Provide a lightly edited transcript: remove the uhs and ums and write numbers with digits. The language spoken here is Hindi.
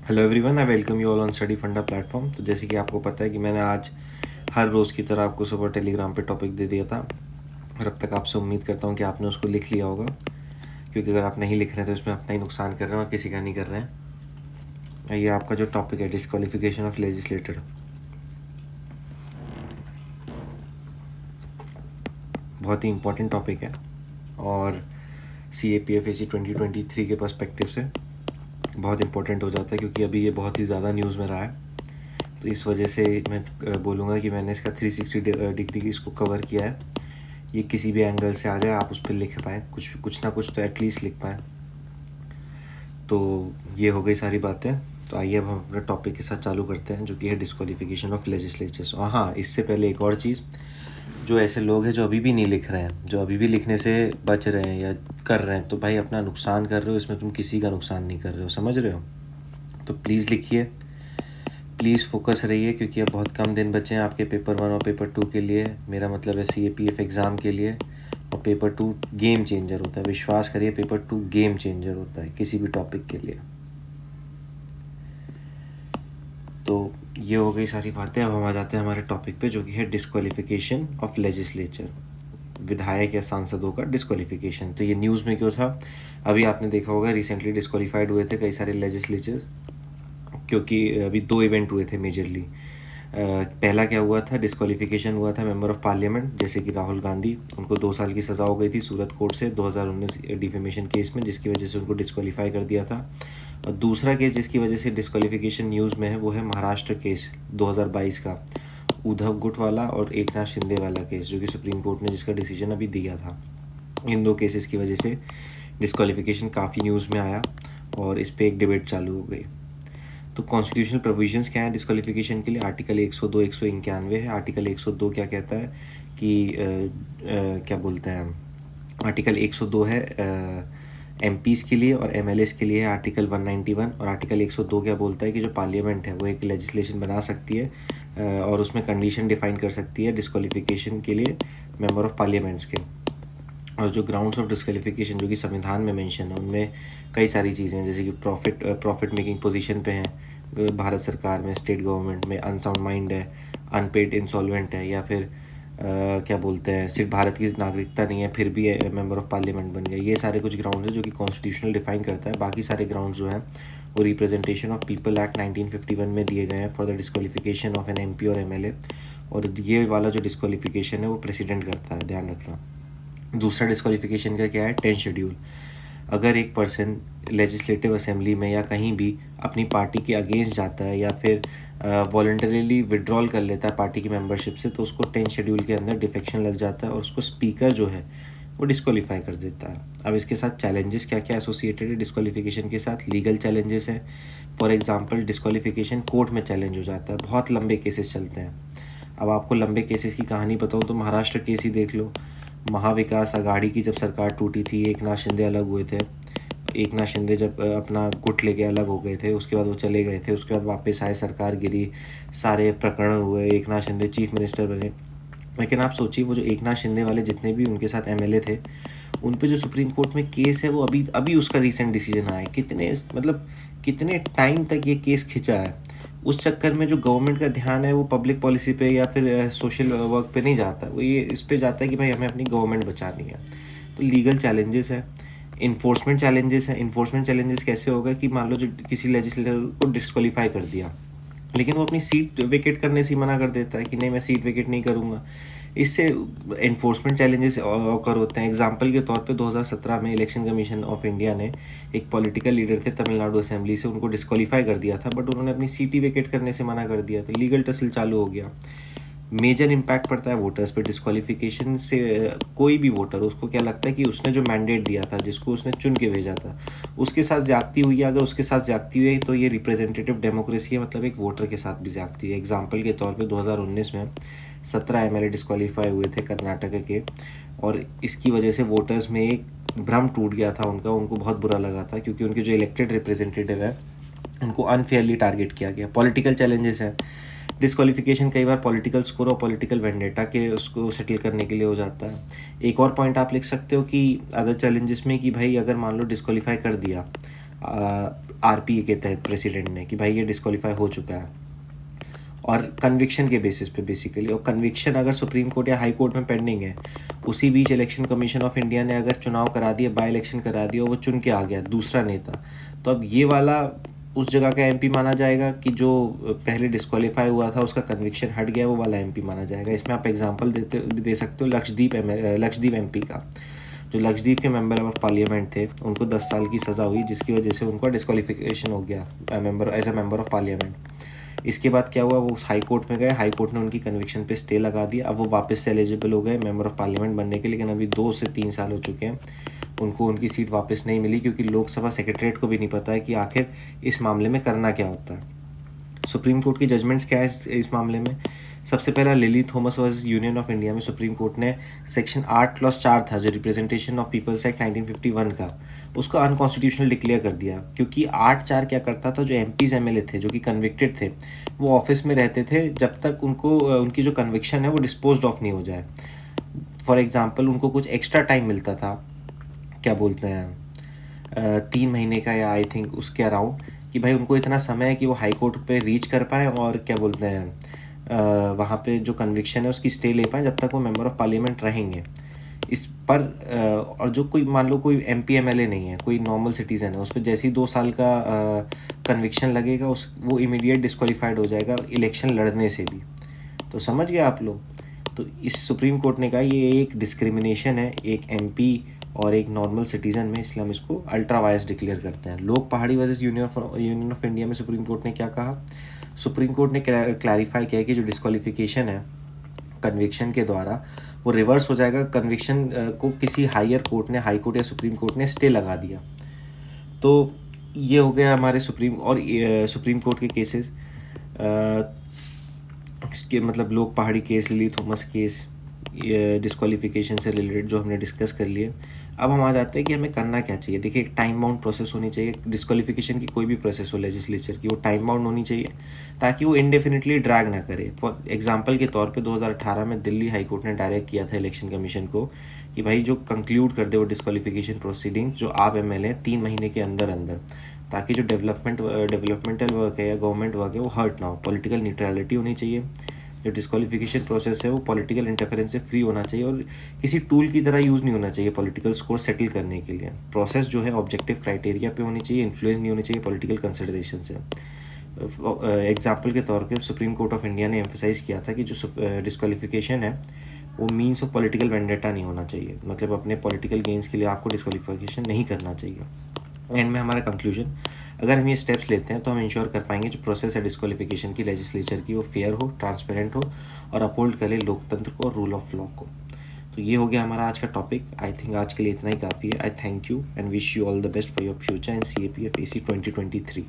Hello everyone, I welcome you all on study फंडा प्लेटफॉर्म। तो जैसे कि आपको पता है कि मैंने आज हर रोज़ की तरह आपको सुबह टेलीग्राम पे टॉपिक दे दिया था, और अब तक आपसे उम्मीद करता हूँ कि आपने उसको लिख लिया होगा, क्योंकि अगर आप नहीं लिख रहे हैं तो इसमें अपना ही नुकसान कर रहे हैं और किसी का नहीं कर रहे हैं। ये आपका जो टॉपिक है, डिस्क्वालिफिकेशन ऑफ लेजिस्लेटर, बहुत ही इंपॉर्टेंट टॉपिक है और CAPFAC 2023 के पर्सपेक्टिव से बहुत इंपॉर्टेंट हो जाता है, क्योंकि अभी ये बहुत ही ज़्यादा न्यूज़ में रहा है। तो इस वजह से मैं बोलूँगा कि मैंने इसका 360 डिग्री इसको कवर किया है। ये किसी भी एंगल से आ जाए, आप उस पर लिख पाएँ, कुछ ना कुछ तो एटलीस्ट लिख पाएँ। तो ये हो गई सारी बातें। तो आइए अब हम अपने टॉपिक के साथ चालू करते हैं, जो कि है डिस्क्वालिफिकेशन ऑफ लेजिस्लेचर्स। और हाँ, इससे पहले एक और चीज़, जो ऐसे लोग हैं जो अभी भी नहीं लिख रहे हैं, जो अभी भी लिखने से बच रहे हैं या कर रहे हैं, तो भाई अपना नुकसान कर रहे हो, इसमें तुम किसी का नुकसान नहीं कर रहे हो, समझ रहे हो। तो प्लीज़ लिखिए, प्लीज़ फोकस रहिए, क्योंकि अब बहुत कम दिन बचे हैं आपके पेपर 1 और पेपर 2 के लिए। मेरा मतलब है CAPF एग्ज़ाम के लिए। और पेपर 2 गेम चेंजर होता है, विश्वास करिए, पेपर 2 गेम चेंजर होता है किसी भी टॉपिक के लिए। तो ये हो गई सारी बातें। अब हम आ जाते हैं हमारे टॉपिक पे, जो कि है डिस्क्वालिफिकेशन ऑफ लेजिस्लेचर, विधायक या सांसदों का डिस्क्वालिफिकेशन। तो ये न्यूज़ में क्यों था? अभी आपने देखा होगा, रिसेंटली डिस्क्वालीफाइड हुए थे कई सारे लेजिस्लेचर, क्योंकि अभी 2 इवेंट हुए थे मेजरली। पहला क्या हुआ था, डिस्क्वालिफिकेशन हुआ था मेंबर ऑफ पार्लियामेंट, जैसे कि राहुल गांधी। उनको 2 साल की सज़ा हो गई थी सूरत कोर्ट से 2019 डिफेमेशन केस में, जिसकी वजह से उनको डिस्क्वालीफाई कर दिया था। और दूसरा केस जिसकी वजह से डिस्क्वालिफिकेशन न्यूज़ में है, वो है महाराष्ट्र केस 2022 का, उद्धव गुट वाला और एकनाथ शिंदे वाला केस, जो कि सुप्रीम कोर्ट ने जिसका डिसीजन अभी दिया था। इन 2 केसेस की वजह से डिस्क्वालिफिकेशन काफ़ी न्यूज़ में आया और इस पर एक डिबेट चालू हो गई। तो कॉन्स्टिट्यूशनल प्रोविजंस क्या है डिस्क्वालिफिकेशन के लिए? आर्टिकल 102 191 है। आर्टिकल 102 क्या कहता है कि क्या बोलते हैं, आर्टिकल 102 है MPs के लिए और MLAs के लिए है आर्टिकल 191। और आर्टिकल 102 क्या बोलता है कि जो पार्लियामेंट है वो एक लेजिस्लेशन बना सकती है और उसमें कंडीशन डिफाइन कर सकती है डिस्क्वालिफिकेशन के लिए मेंबर ऑफ पार्लियामेंट्स के। और जो ग्राउंड्स ऑफ डिस्क्वालिफिकेशन जो कि संविधान में मेंशन है, उनमें कई सारी चीज़ें हैं, जैसे कि प्रॉफिट मेकिंग पोजीशन पे हैं भारत सरकार में, स्टेट गवर्नमेंट में, अनसाउंड माइंड है, अनपेड इंसॉल्वेंट है, या फिर क्या बोलते हैं, सिर्फ भारत की नागरिकता नहीं है फिर भी मेंबर ऑफ पार्लियामेंट बन गए। ये सारे कुछ ग्राउंड्स हैं जो कि कॉन्स्टिट्यूशनल डिफाइन करता है। बाकी सारे ग्राउंड्स जो हैं वो रिप्रेजेंटेशन ऑफ पीपल एक्ट 1951 में दिए गए हैं for the disqualification of an MP और MLA। और ये वाला जो डिस्क्वालिफिकेशन है वो प्रेसिडेंट करता है, ध्यान रखना। दूसरा डिस्क्वालिफिकेशन का क्या है, 10 शेड्यूल। अगर एक पर्सन लेजिस्लेटिव असेंबली में या कहीं भी अपनी पार्टी के अगेंस्ट जाता है या फिर वॉलंटरीली विड्रॉल कर लेता है पार्टी की मेंबरशिप से, तो उसको 10 शेड्यूल के अंदर डिफेक्शन लग जाता है और उसको स्पीकर जो है वो डिस्क्वालीफाई कर देता है। अब इसके साथ चैलेंजेस क्या क्या एसोसिएटेड है डिस्क्वालिफिकेशन के साथ? लीगल चैलेंजेस हैं। फॉर एग्जांपल, डिस्क्वालिफिकेशन कोर्ट में चैलेंज हो जाता है, बहुत लंबे केसेस चलते हैं। अब आपको लंबे केसेस की कहानी बताऊँ तो महाराष्ट्र केस ही देख लो। महाविकास आघाड़ी की जब सरकार टूटी थी, एकनाथ शिंदे अलग हुए थे। एकनाथ शिंदे जब अपना गुट लेके अलग हो गए थे, उसके बाद वो चले गए थे, उसके बाद वापस आए, सरकार गिरी, सारे प्रकरण हुए, एकनाथ शिंदे चीफ मिनिस्टर बने। लेकिन आप सोचिए, वो जो एकनाथ शिंदे वाले जितने भी उनके साथ MLA थे, उन पे जो सुप्रीम कोर्ट में केस है, वो अभी अभी उसका रिसेंट डिसीजन आया है। कितने टाइम तक ये केस खिंचा है। उस चक्कर में जो गवर्नमेंट का ध्यान है वो पब्लिक पॉलिसी पे या फिर सोशल वर्क पे नहीं जाता, वो ये इस पे जाता है कि भाई हमें अपनी गवर्नमेंट बचानी है। तो लीगल चैलेंजेस है, इन्फोर्समेंट चैलेंजेस है। इन्फोर्समेंट चैलेंजेस कैसे होगा कि मान लो जो किसी लेजिस्लेटर को डिस्क्वालीफाई कर दिया, लेकिन वो अपनी सीट वेकेट करने से मना कर देता है कि नहीं, मैं सीट वेकेट नहीं करूँगा। इससे इन्फोर्समेंट चैलेंजेस ऑकर होते हैं। एग्जांपल के तौर पे 2017 में इलेक्शन कमीशन ऑफ इंडिया ने एक पॉलिटिकल लीडर थे तमिलनाडु असेंबली से, उनको डिस्क्वालीफाई कर दिया था, बट उन्होंने अपनी सीट ही वेकेट करने से मना कर दिया, तो लीगल टसल चालू हो गया। मेजर इम्पैक्ट पड़ता है वोटर्स पे डिस्क्वालिफिकेशन से। कोई भी वोटर, उसको क्या लगता है कि उसने जो मैंडेट दिया था, जिसको उसने चुन के भेजा था, उसके साथ ज्यादती हुई है। अगर उसके साथ ज्यादती हुई है तो ये रिप्रेजेंटेटिव डेमोक्रेसी है, मतलब एक वोटर के साथ भी ज्यादती है। एग्जाम्पल के तौर पे 2019 में 17 MLA डिस्क्वालीफाई हुए थे कर्नाटक के, और इसकी वजह से वोटर्स में एक भ्रम टूट गया था उनका, उनको बहुत बुरा लगा था, क्योंकि उनके जो इलेक्टेड रिप्रेजेंटेटिव है उनको अनफेयरली टारगेट किया गया। पॉलिटिकल चैलेंजेस हैं। डिस्क्वालिफिकेशन कई बार पॉलिटिकल स्कोर और पॉलिटिकल वेंडेटा के उसको सेटल करने के लिए हो जाता है। एक और पॉइंट आप लिख सकते हो कि अदर चैलेंजेस में, कि भाई अगर मान लो डिस्क्वालीफाई कर दिया, RPA के तहत प्रेसिडेंट ने कि भाई ये डिस्क्वालीफाई हो चुका है, और कन्विक्शन के बेसिस पे बेसिकली। और कन्विक्शन अगर सुप्रीम कोर्ट या हाई कोर्ट में पेंडिंग है, उसी बीच इलेक्शन कमीशन ऑफ इंडिया ने अगर चुनाव करा दिया, बाई इलेक्शन करा दिया और वो चुन के आ गया दूसरा नेता, तो अब ये वाला उस जगह का MP माना जाएगा कि जो पहले डिस्क्वालीफाई हुआ था उसका कन्विक्शन हट गया, वो वाला MP माना जाएगा। इसमें आप एग्जांपल दे सकते हो लक्षद्वीप MP का। जो लक्षद्वीप के मेंबर ऑफ पार्लियामेंट थे, उनको 10 साल की सज़ा हुई, जिसकी वजह से उनका डिस्क्वालिफिकेशन हो गया as a member of parliament. इसके बाद क्या हुआ, वो हाई कोर्ट में गए, हाई कोर्ट ने उनकी कन्विक्शन पे स्टे लगा दिया। अब वो वापस से एलिजिबल हो गए मेंबर ऑफ पार्लियामेंट बनने के, लेकिन अभी 2 से 3 साल हो चुके हैं, उनको उनकी सीट वापस नहीं मिली, क्योंकि लोकसभा सेक्रेटरीट को भी नहीं पता है कि आखिर इस मामले में करना क्या होता है। सुप्रीम कोर्ट की जजमेंट्स क्या है इस मामले में। सबसे पहला lily Thomas versus union of India में सुप्रीम कोर्ट ने सेक्शन 8 क्लॉज 4 था, जो रिप्रेजेंटेशन ऑफ पीपल्स एक्ट 1951 का, उसको अनकॉन्स्टिट्यूशनल डिक्लेयर कर दिया। क्योंकि 8(4) क्या करता था, जो MPs MLA थे जो कि कन्विक्टेड थे, वो ऑफिस में रहते थे जब तक उनको उनकी जो कन्विक्शन है वो डिस्पोज ऑफ नहीं हो जाए। फॉर एग्जाम्पल, उनको कुछ एक्स्ट्रा टाइम मिलता था, क्या बोलते हैं, 3 महीने का, या आई थिंक उसके अराउंड, कि भाई उनको इतना समय है कि वो हाई कोर्ट पे रीच कर पाए और क्या बोलते हैं, वहाँ पे जो कन्विक्शन है उसकी स्टे ले पाए जब तक वो मेंबर ऑफ पार्लियामेंट रहेंगे। इस पर और जो कोई मान लो कोई MP MLA नहीं है, कोई नॉर्मल सिटीज़न है, उस पर जैसे ही 2 साल का कन्विक्शन लगेगा, वो इमीडिएट डिस्क्वालीफाइड हो जाएगा इलेक्शन लड़ने से भी। तो समझ गए आप लोग। तो इस सुप्रीम कोर्ट ने कहा ये एक डिस्क्रिमिनेशन है एक MP और एक नॉर्मल सिटीज़न में, इसलिए हम इसको अल्ट्रा वायस डिक्लेयर करते हैं। लोग पहाड़ी वर्सेस यूनियन ऑफ इंडिया में सुप्रीम कोर्ट ने क्या कहा, सुप्रीम कोर्ट ने क्लैरिफाई किया कि जो डिस्क्वालिफिकेशन है कन्विक्शन के द्वारा, वो रिवर्स हो जाएगा। कन्विक्शन को किसी हायर कोर्ट ने, हाई कोर्ट या सुप्रीम कोर्ट ने स्टे लगा दिया। तो ये हो गया हमारे सुप्रीम कोर्ट के केसेस के, मतलब लोग पहाड़ी case, lily Thomas case, disqualification से रिलेटेड जो हमने डिस्कस कर लिए। अब हम आ जाते हैं कि हमें करना क्या चाहिए। देखिए, एक टाइम बाउंड प्रोसेस होनी चाहिए। डिस्क्वालिफिकेशन की कोई भी प्रोसेस हो लेजिस्लेचर की, वो टाइम बाउंड होनी चाहिए ताकि वो इनडेफिनिटली ड्रैग ना करे। फॉर एग्जांपल के तौर पे 2018 में दिल्ली हाई कोर्ट ने डायरेक्ट किया था इलेक्शन कमीशन को कि भाई जो कंक्लूड कर दे वो डिस्क्वालिफिकेशन प्रोसीडिंग, जो आप MLA 3 महीने के अंदर अंदर, ताकि जो डेवलपमेंटल वर्क है या गवर्नमेंट वर्क है वो हर्ट ना हो। पॉलिटिकल न्यूट्रलिटी होनी चाहिए। जो डिस्क्वालिफिकेशन प्रोसेस है वो पॉलिटिकल इंटरफेरेंस से फ्री होना चाहिए और किसी टूल की तरह यूज़ नहीं होना चाहिए पॉलिटिकल स्कोर सेटल करने के लिए। प्रोसेस जो है ऑब्जेक्टिव क्राइटेरिया पे होनी चाहिए, इन्फ्लुएंस नहीं होनी चाहिए पॉलिटिकल कंसिडरेशन से। एग्जाम्पल के तौर पे सुप्रीम कोर्ट ऑफ इंडिया ने एम्फोसाइज़ किया था कि जो डिस्क्वालिफिकेशन है वो मीन्स ऑफ पॉलिटिकल वेंडेटा नहीं होना चाहिए, मतलब अपने पॉलिटिकल गेंस के लिए आपको डिस्क्वालिफिकेशन नहीं करना चाहिए। एंड में हमारा कंक्लूजन, अगर हम ये स्टेप्स लेते हैं तो हम इंश्योर कर पाएंगे जो प्रोसेस है डिस्क्वालिफिकेशन की लेजिस्लेचर की, वो फेयर हो, ट्रांसपेरेंट हो और अपहोल्ड करे लोकतंत्र को और रूल ऑफ लॉ को। तो ये हो गया हमारा आज का टॉपिक। आई थिंक आज के लिए इतना ही काफ़ी है। आई thank you and wish you all the best for your future and CAPF AC 2023।